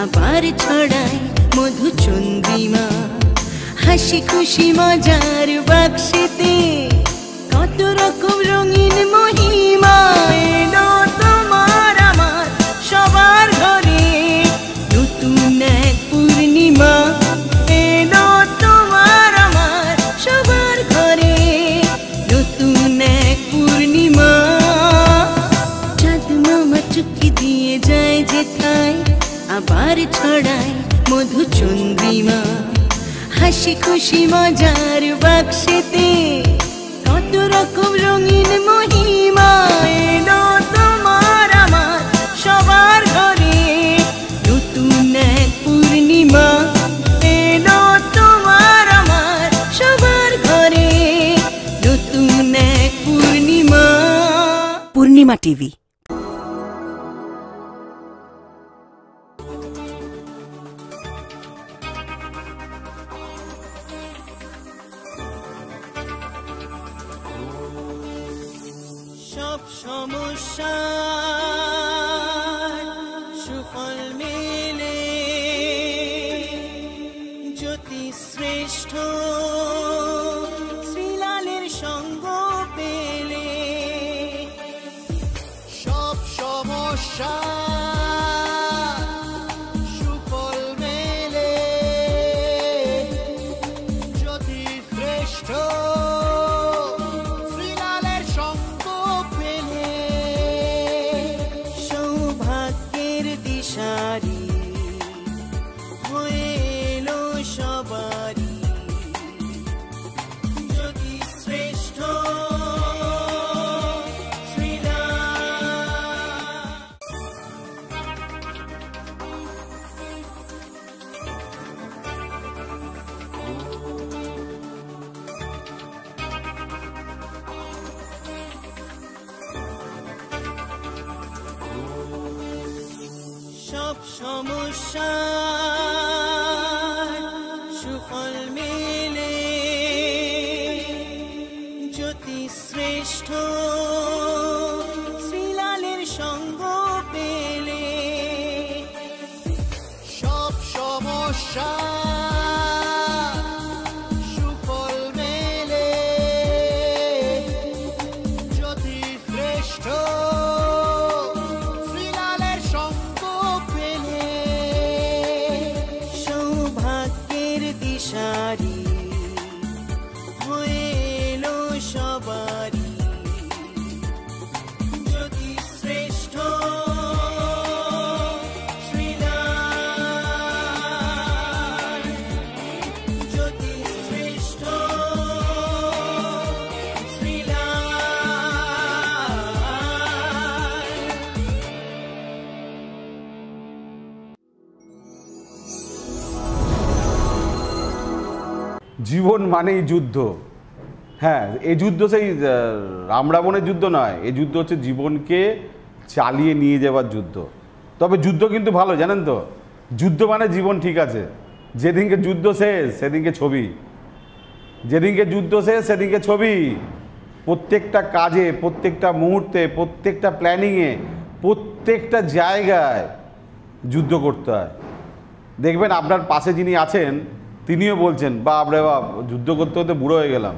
আবার ছড়ায় মধুচন্দ্রিমা। হাসি খুশি মজার বাক্সেতে কত রকম রঙিন মহিমা। এলো তোমার আমার সবার ঘরে নতুন এক পূর্ণিমা। এলো তোমার আমার সবার ঘরে নতুন এক পূর্ণিমা। চাঁদ মামা চুক্তি দিয়ে যায় যেথায় আবার ছড়ায় মধুচন্দ্রিমা। হাসি খুশি মজার বাক্সেতে কত রকম রঙিন মহিমা। এলো তোমার আমার সবার ঘরে নতুন এক পূর্ণিমা। এলো তোমার আমার সবার ঘরে নতুন এক পূর্ণিমা। পূর্ণিমা টিভি। সব সমস্যা সুফল মেলে জ্যোতি শ্রেষ্ঠ শ্রীলালের সঙ্গ পেলে। সব সমস্যা সুফল মেলে জ্যোতি শ্রেষ্ঠ শ্রীলালের সঙ্গ পেলে। সৌভাগ্যের দিশারি হয়ে এলো সবারই জ্যোতি শ্রেষ্ঠ সব সমস্যা সুফল মেলে জ্যোতি শ্রেষ্ঠ শ্রীলালের সঙ্গ পেলে। সব সমস্যা সুফল মেলে জ্যোতি শ্রেষ্ঠ শ্রীলালের সঙ্গ পেলে। সৌভাগ্যের দিশারি হয়ে এলো সবারই জ্যোতি শ্রেষ্ঠ শ্রীলাল। জ্যোতি শ্রেষ্ঠ জীবন মানেই যুদ্ধ। হ্যাঁ, এই যুদ্ধ সেই রাম রাবণের যুদ্ধ নয়, এই যুদ্ধ হচ্ছে জীবনকে চালিয়ে নিয়ে যাওয়ার যুদ্ধ। তবে যুদ্ধ কিন্তু ভালো, জানেন তো, যুদ্ধ মানে জীবন ঠিক আছে। যেদিনকে যুদ্ধ শেষ সেদিনকে ছবি, যেদিনকে যুদ্ধ শেষ সেদিনকে ছবি। প্রত্যেকটা কাজে, প্রত্যেকটা মুহূর্তে, প্রত্যেকটা প্ল্যানিংয়ে, প্রত্যেকটা জায়গায় যুদ্ধ করতে হয়। দেখবেন আপনার পাশে যিনি আছেন তিনিও বলছেন, বাপরে বাপ, যুদ্ধ করতে করতে বুড়ো হয়ে গেলাম,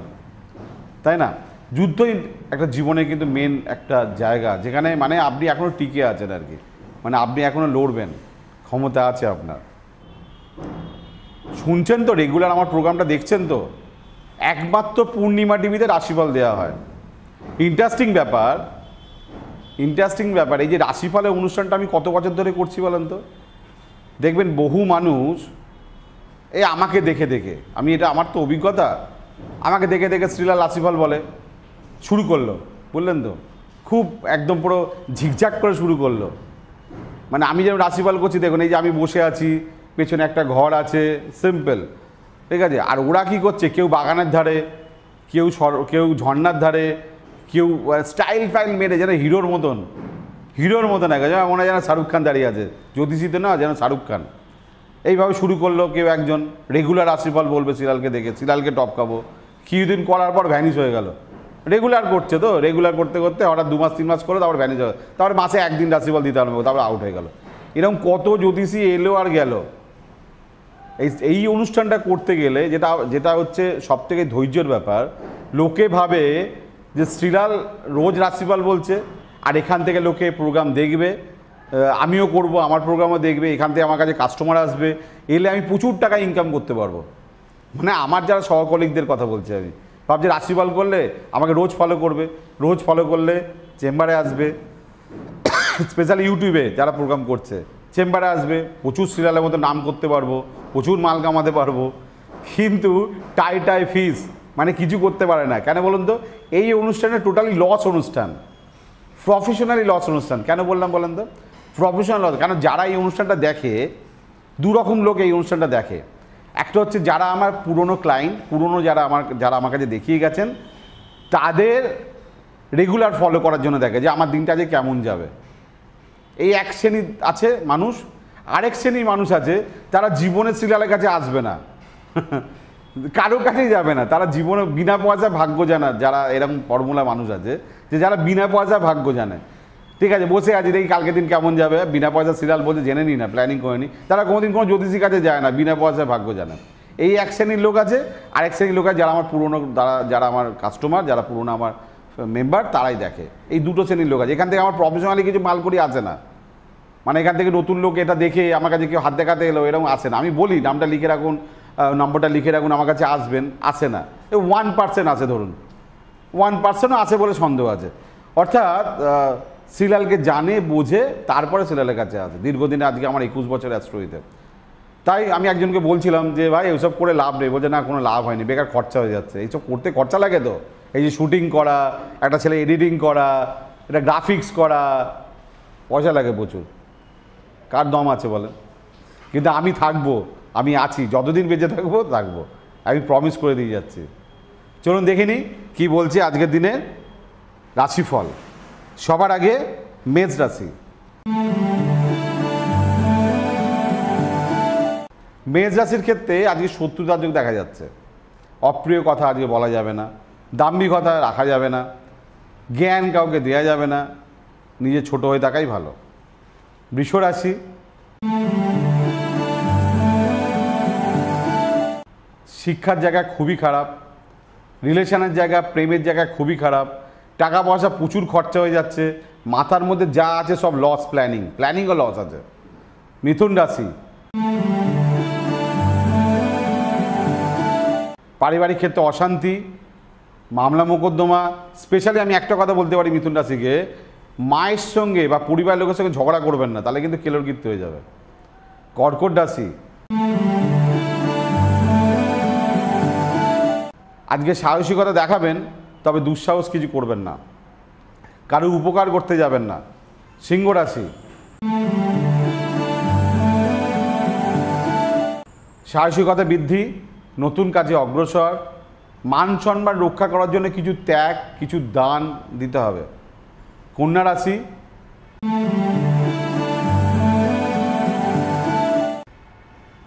তাই না? যুদ্ধই একটা জীবনে কিন্তু মেন একটা জায়গা, যেখানে মানে আপনি এখনও টিকে আছেন আর কি, মানে আপনি এখনও লড়বেন, ক্ষমতা আছে আপনার। শুনছেন তো, রেগুলার আমার প্রোগ্রামটা দেখছেন তো, একমাত্র পূর্ণিমা টিভিতে রাশিফল দেওয়া হয়। ইন্টারেস্টিং ব্যাপার, ইন্টারেস্টিং ব্যাপার, এই যে রাশিফলের অনুষ্ঠানটা আমি কত বছর ধরে করছি বলেন তো। দেখবেন বহু মানুষ এই আমাকে দেখে দেখে, আমি এটা আমার তো অভিজ্ঞতা, আমাকে দেখে দেখে শ্রীলাল রাশিফল বলে শুরু করলো, বললেন তো, খুব একদম পুরো ঝিকঝাক করে শুরু করলো। মানে আমি যেমন রাশিফল করছি, দেখুন এই যে আমি বসে আছি, পেছনে একটা ঘর আছে, সিম্পল, ঠিক আছে। আর ওরা কী করছে, কেউ বাগানের ধারে, কেউ ঝর্নার ধারে, কেউ স্টাইল ফাইল মেরে যেন হিরোর মতন, হিরোর মতন এক, যেন মনে হয় যেন শাহরুখ খান দাঁড়িয়ে আছে, জ্যোতিষীতে না, যেন শাহরুখ খান। এইভাবে শুরু করলো কেউ একজন, রেগুলার রাশিফল বলবে শ্রীলালকে দেখে, শ্রীলালকে টপকাবো, কিছুদিন করার পর ভ্যানিশ হয়ে গেল। রেগুলার করছে তো, রেগুলার করতে করতে হঠাৎ 2 মাস 3 মাস করে তারপর ভ্যানিশ হয়ে, তারপর মাসে একদিন রাশিফল দিতে হবে, তারপর আউট হয়ে গেল। এরকম কত জ্যোতিষী এলো আর গেল। এই অনুষ্ঠানটা করতে গেলে যেটা হচ্ছে সবথেকে ধৈর্যের ব্যাপার, লোকে ভাবে যে শ্রীলাল রোজ রাশিফল বলছে আর এখান থেকে লোকে প্রোগ্রাম দেখবে, আমিও করব, আমার প্রোগ্রামও দেখবে, এখান থেকে আমার কাছে কাস্টমার আসবে, এলে আমি প্রচুর টাকা ইনকাম করতে পারবো। মানে আমার যারা সহকলিগদের কথা বলছি, আমি ভাবছি রাশিফল করলে আমাকে রোজ ফলো করবে, রোজ ফলো করলে চেম্বারে আসবে, স্পেশালি ইউটিউবে যারা প্রোগ্রাম করছে চেম্বারে আসবে, প্রচুর সিরিয়ালের মতো নাম করতে পারবো, প্রচুর মাল কামাতে পারবো, কিন্তু টাই ফিস মানে কিছু করতে পারে না। কেন বলুন তো? এই অনুষ্ঠানে টোটালি লস অনুষ্ঠান, প্রফেশনালি লস অনুষ্ঠান। কেন বললাম বলেন তো? Professional loss. কেন যারা এই অনুষ্ঠানটা দেখে, দুরকম লোক এই অনুষ্ঠানটা দেখে। একটা হচ্ছে যারা আমার পুরনো ক্লায়েন্ট, পুরনো যারা আমার কাছে দেখিয়ে গেছেন, তাদের রেগুলার ফলো করার জন্য দেখে যে আমার দিনটা যে কেমন যাবে। এই এক শ্রেণী আছে মানুষ। আরেক শ্রেণীর মানুষ আছে তারা জীবনে সিরিয়ালের কাছে আসবে না, কারো কাছেই যাবে না, তারা জীবনে বিনা পয়সা ভাগ্য জানা। যারা এরকম ফর্মুলা মানুষ আছে যে যারা বিনা পয়সা ভাগ্য জানে, ঠিক আছে বসে আছে দেখি কালকে দিন কেমন যাবে, বিনা পয়সা সিরিয়াল বলতে জেনে নিই না, প্ল্যানিং করে নিই, তারা কোনোদিন কোনো জ্যোতিষীর কাছে যায় না, বিনা পয়সায় ভাগ্য জানে। এই এক শ্রেণীর লোক আছে। আরেক শ্রেণীর লোক আছে যারা আমার পুরনো, যারা আমার কাস্টমার, যারা পুরনো আমার মেম্বার, তারাই দেখে। এই দুটো শ্রেণীর লোক আছে। এখান থেকে আমার প্রফেশনালি কিছু মাল করি আসে না, মানে এখান থেকে নতুন লোক এটা দেখে আমার কাছে কেউ হাত দেখাতে এলো এরকম আসে না। আমি বলি নামটা লিখে রাখুন, নম্বরটা লিখে রাখুন, আমার কাছে আসবেন, আসে না। 1% আছে, ধরুন 1%ও আছে বলে সন্দেহ আছে। অর্থাৎ সিরিয়ালকে জানে বোঝে তারপরে সিরিয়ালের কাছে আসে। দীর্ঘদিনে আজকে আমার 21 বছর অ্যাস্ট্রোইতে। তাই আমি একজনকে বলছিলাম যে ভাই এইসব করে লাভ নেই। বলছে না, কোনো লাভ হয়নি, বেকার খরচা হয়ে যাচ্ছে। এইসব করতে খরচা লাগে তো, এই যে শুটিং করা, একটা ছেলে এডিটিং করা, এটা গ্রাফিক্স করা, পয়সা লাগে প্রচুর। কার দম আছে বলেন? কিন্তু আমি থাকবো, আমি আছি, যতদিন বেঁচে থাকবো থাকবো, আমি প্রমিস করে দিয়ে যাচ্ছি। চলুন দেখে নিই কী বলছে আজকের দিনে রাশিফল। সবার আগে মেষ রাশি। মেষ রাশির ক্ষেত্রে আজকে শত্রুতার যোগ দেখা যাচ্ছে। অপ্রিয় কথা আজকে বলা যাবে না, দাম্ভিকতা রাখা যাবে না, জ্ঞান কাউকে দেওয়া যাবে না, নিজে ছোট হয়ে থাকাই ভালো। বৃষ রাশি। শিক্ষার জায়গা খুবই খারাপ, রিলেশনের জায়গা, প্রেমের জায়গা খুবই খারাপ, টাকা পয়সা প্রচুর খরচা হয়ে যাচ্ছে, মাথার মধ্যে যা আছে সব লস, প্ল্যানিংও লস আছে। মিথুন রাশি। পারিবারিক ক্ষেত্রে অশান্তি, মামলা মোকদ্দমা। স্পেশালি আমি একটা কথা বলতে পারি মিথুন রাশিকে, মায়ের সঙ্গে বা পরিবারের লোকের সঙ্গে ঝগড়া করবেন না, তাহলে কিন্তু কেলোরকীর্তি হয়ে যাবে। কর্কট রাশি। আজকে সাহসিকতা দেখাবেন, তবে দুঃসাহস কিছু করবেন না, কারো উপকার করতে যাবেন না। সিংহ রাশি। সাহসিকতা বৃদ্ধি, নতুন কাজে অগ্রসর, মান সম্মান রক্ষা করার জন্য কিছু ত্যাগ, কিছু দান দিতে হবে। কন্যা রাশি।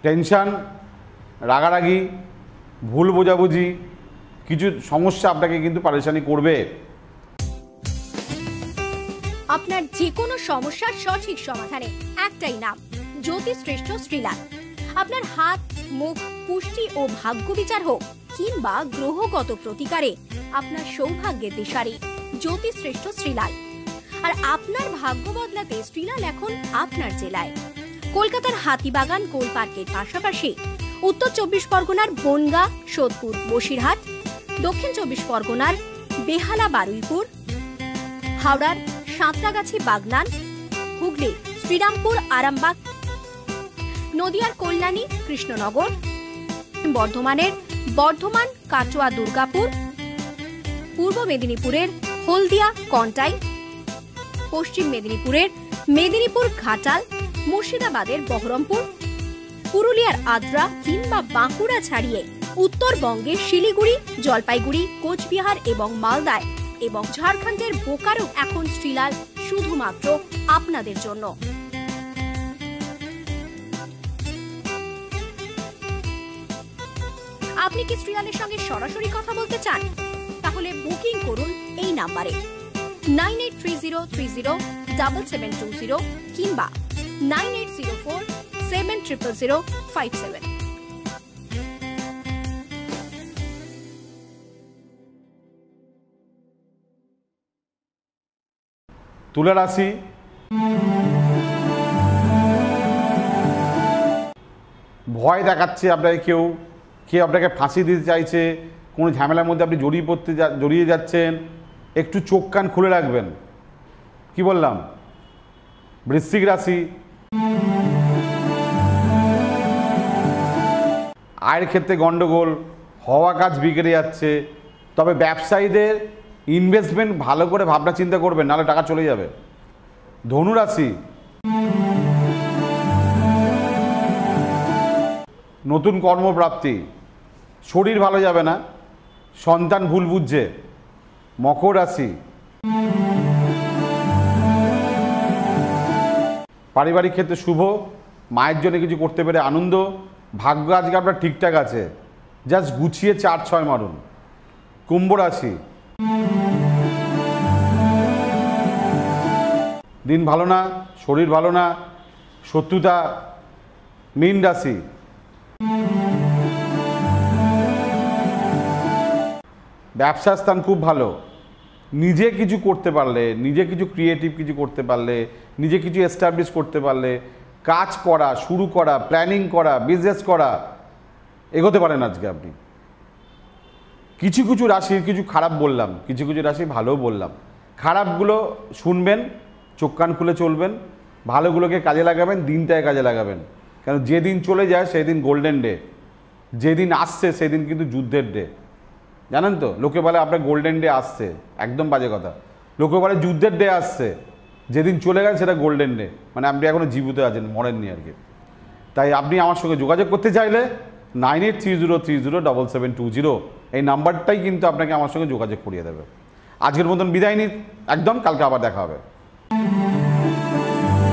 টেনশন, রাগারাগি, ভুল বোঝাবুঝি, কিছু সমস্যা আপনাকে কিন্তু পারেশানি করবে। আপনার যে কোনো সমস্যার সঠিক সমাধানে একটাই নাম, জ্যোতিষশ্রেষ্ঠ শ্রীলাল। আপনার হাত, মুখ, পুষ্টি ও ভাগ্য বিচার হোক কিংবা গ্রহগত প্রতিকারে আপনার সৌভাগ্যের দিশারি জ্যোতিষশ্রেষ্ঠ শ্রীলাল। আর আপনার ভাগ্য বদলাতে শ্রীলাল এখন আপনার জেলায়। কলকাতার হাতিবাগান গোল পার্কের পাশাপাশি উত্তর 24 পরগনার বনগা, সোদপুর, বসিরহাট, দক্ষিণ 24 পরগনার বেহালা, বারুইপুর, হাওড়ার সাঁতরাগাছি, বাগনান, হুগলি, শ্রীরামপুর, আরামবাগ, নদিয়ার কল্যাণী, কৃষ্ণনগর, বর্ধমানের বর্ধমান, কাটোয়া, দুর্গাপুর, পূর্ব মেদিনীপুরের হলদিয়া, কন্টাই, পশ্চিম মেদিনীপুরের মেদিনীপুর, ঘাটাল, মুর্শিদাবাদের বহরমপুর, পুরুলিয়ার আদ্রা কিংবা বাঁকুড়া ছাড়িয়ে উত্তরবঙ্গের শিলিগুড়ি, জলপাইগুড়ি, কোচবিহার এবং মালদায় এবং ঝাড়খণ্ডের বোকারো এখন শ্রীলাল শুধুমাত্র আপনাদের জন্য। আপনি কি শ্রীলালের সঙ্গে সরাসরি কথা বলতে চান? তাহলে বুকিং করুন এই নাম্বারে 9830307720 কিংবা 9804-700057। তুলা রাশি, ভয় দেখাচ্ছে আপনাকে কেউ আপনাকে ফাঁসি দিতে চাইছে, কোনো ঝামেলার মধ্যে আপনি জড়িয়ে যাচ্ছেন, একটু চোখ কান খুলে রাখবেন। কি বললাম? বৃশ্চিক রাশি, আয়ের ক্ষেত্রে গন্ডগোল, হওয়া কাজ বিগড়ে যাচ্ছে, তবে ব্যবসায়ীদের ইনভেস্টমেন্ট ভালো করে ভাবনা চিন্তা করবেন, নাহলে টাকা চলে যাবে। ধনু রাশি, নতুন কর্মপ্রাপ্তি, শরীর ভালো যাবে না, সন্তান ভুল বুঝছে। মকর রাশি, পারিবারিক ক্ষেত্রে শুভ, মায়ের জন্য কিছু করতে পেরে আনন্দ, ভাগ্য আজকে আপনার ঠিকঠাক আছে, জাস্ট গুছিয়ে 4-6 মারুন। কুম্ভ রাশি, দিন ভালো না, শরীর ভালো না, শত্রুতা। মীন রাশি, ব্যবসার স্থান খুব ভালো, নিজে কিছু করতে পারলে, নিজে কিছু ক্রিয়েটিভ কিছু করতে পারলে, নিজে কিছু এস্টাবলিশ করতে পারলে, কাজ করা, শুরু করা, প্ল্যানিং করা, বিজনেস করা, এগোতে পারেন আজকে আপনি। কিছু কিছু রাশির কিছু খারাপ বললাম, কিছু কিছু রাশি ভালোও বললাম। খারাপগুলো শুনবেন, চোখ কান খুলে চলবেন, ভালোগুলোকে কাজে লাগাবেন, দিনটায় কাজে লাগাবেন। কারণ যেদিন চলে যায় সেই দিন গোল্ডেন ডে, যেদিন আসছে সেদিন কিন্তু যুদ্ধের ডে। জানেন তো, লোকে বলে আপনার গোল্ডেন ডে আসছে, একদম বাজে কথা। লোকে বলে যুদ্ধের ডে আসছে, যেদিন চলে গেছে সেটা গোল্ডেন ডে, মানে আপনি এখনও জীবিত আছেন, মরেননি আর কি। তাই আপনি আমার সঙ্গে যোগাযোগ করতে চাইলে 9830307720 এই নাম্বারটাই কিন্তু আপনাকে আমার সঙ্গে যোগাযোগ করিয়ে দেবে। আজকের মতন বিদায় নিই একদম, কালকে আবার দেখা হবে।